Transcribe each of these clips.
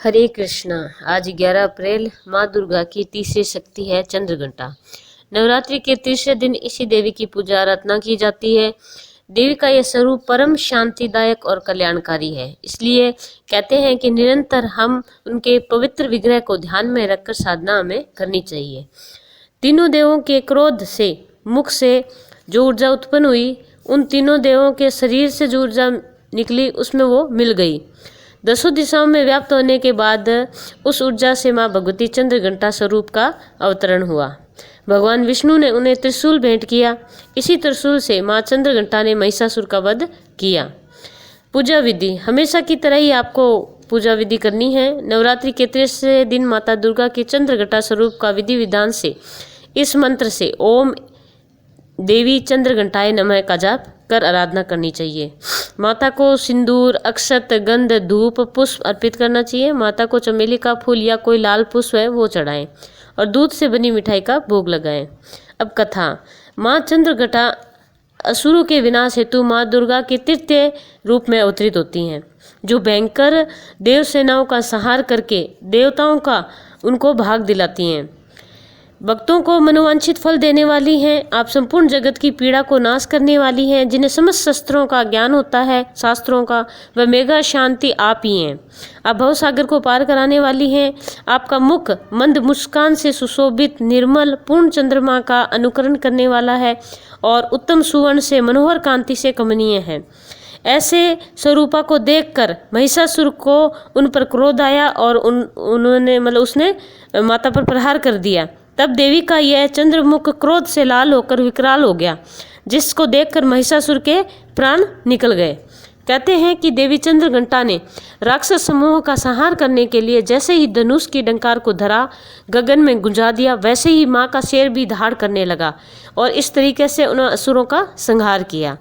हरे कृष्णा। आज 11 अप्रैल माँ दुर्गा की तीसरी शक्ति है चंद्रघंटा। नवरात्रि के तीसरे दिन इसी देवी की पूजा आराधना की जाती है। देवी का यह स्वरूप परम शांतिदायक और कल्याणकारी है। इसलिए कहते हैं कि निरंतर हम उनके पवित्र विग्रह को ध्यान में रखकर साधना हमें करनी चाहिए। तीनों देवों के क्रोध से मुख से जो ऊर्जा उत्पन्न हुई, उन तीनों देवों के शरीर से जो ऊर्जा निकली उसमें वो मिल गई। 10 दिशाओं में व्याप्त होने के बाद उस ऊर्जा से माँ भगवती चंद्रघंटा स्वरूप का अवतरण हुआ। भगवान विष्णु ने उन्हें त्रिशूल भेंट किया। इसी त्रिशूल से माँ चंद्रघंटा ने महिषासुर का वध किया। पूजा विधि हमेशा की तरह ही आपको पूजा विधि करनी है। नवरात्रि के तीसरे दिन माता दुर्गा के चंद्रघंटा स्वरूप का विधि विधान से इस मंत्र से ओम देवी चंद्रघंटाय नमः का जाप कर आराधना करनी चाहिए। माता को सिंदूर, अक्षत, गंध, धूप, पुष्प अर्पित करना चाहिए। माता को चमेली का फूल या कोई लाल पुष्प है वो चढ़ाएं और दूध से बनी मिठाई का भोग लगाएं। अब कथा। माँ चंद्रघंटा असुरों के विनाश हेतु माँ दुर्गा के तृतीय रूप में अवतरित होती हैं, जो भयंकर देव सेनाओं का संहार करके देवताओं का उनको भाग दिलाती हैं। भक्तों को मनोवांछित फल देने वाली हैं। आप संपूर्ण जगत की पीड़ा को नाश करने वाली हैं। जिन्हें समस्त शस्त्रों का ज्ञान होता है, शास्त्रों का, वह मेघा शांति आप ही हैं। आप भवसागर को पार कराने वाली हैं। आपका मुख मंद मुस्कान से सुशोभित, निर्मल, पूर्ण चंद्रमा का अनुकरण करने वाला है और उत्तम सुवर्ण से मनोहर कांति से कमनीय है। ऐसे स्वरूपा को देखकर महिषासुर को उन पर क्रोध आया और उसने माता पर प्रहार कर दिया। तब देवी का यह चंद्रमुख क्रोध से लाल होकर विकराल हो गया, जिसको देखकर महिषासुर के प्राण निकल गए। कहते हैं कि देवी चंद्रघंटा ने राक्षस समूह का संहार करने के लिए जैसे ही धनुष की डंकार को धरा, गगन में गुंजा दिया, वैसे ही माँ का शेर भी दहाड़ करने लगा और इस तरीके से उन असुरों का संहार किया।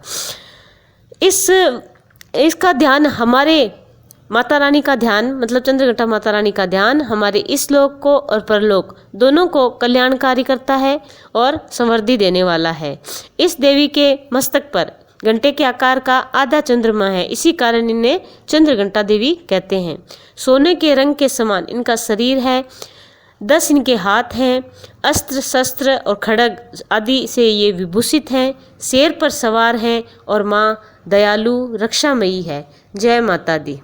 इसका ध्यान हमारे माता रानी का ध्यान, मतलब चंद्रघंटा माता रानी का ध्यान हमारे इस लोक को और परलोक दोनों को कल्याणकारी करता है और समृद्धि देने वाला है। इस देवी के मस्तक पर घंटे के आकार का आधा चंद्रमा है, इसी कारण इन्हें चंद्रघंटा देवी कहते हैं। सोने के रंग के समान इनका शरीर है, 10 इनके हाथ हैं, अस्त्र शस्त्र और खड्ग आदि से ये विभूषित हैं, शेर पर सवार हैं और माँ दयालु रक्षामयी है। जय माता दी।